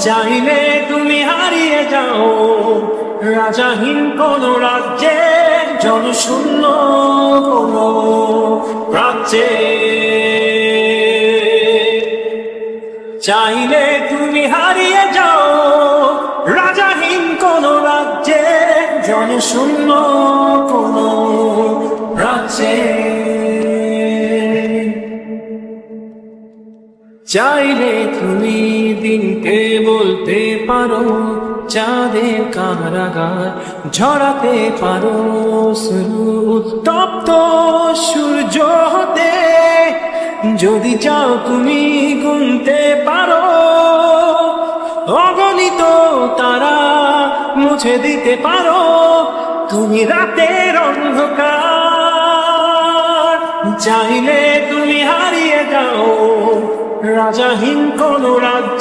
চাইলে তুমি হারিয়ে যাও রাজাহীন কোন রাজ্যে, জনশূন্য কোন রাজ্যে। চাইলে তুমি হারিয়ে যাও রাজাহীন কোন রাজ্যে, জনশূন্য কোন রাজ্যে। চাইলে তুমি দিনকে বলতে পারো চাঁদের কারাগার, ঝরাতে পারো তপ্ত সূর্য হতে। যদি চাও তুমি গুনতে পারো অগণিত তারা, মুছে দিতে পারো তুমি রাতের অন্ধকার। চাইলে তুমি হারিয়ে যাও রাজাহীন কোন রাজ্যে।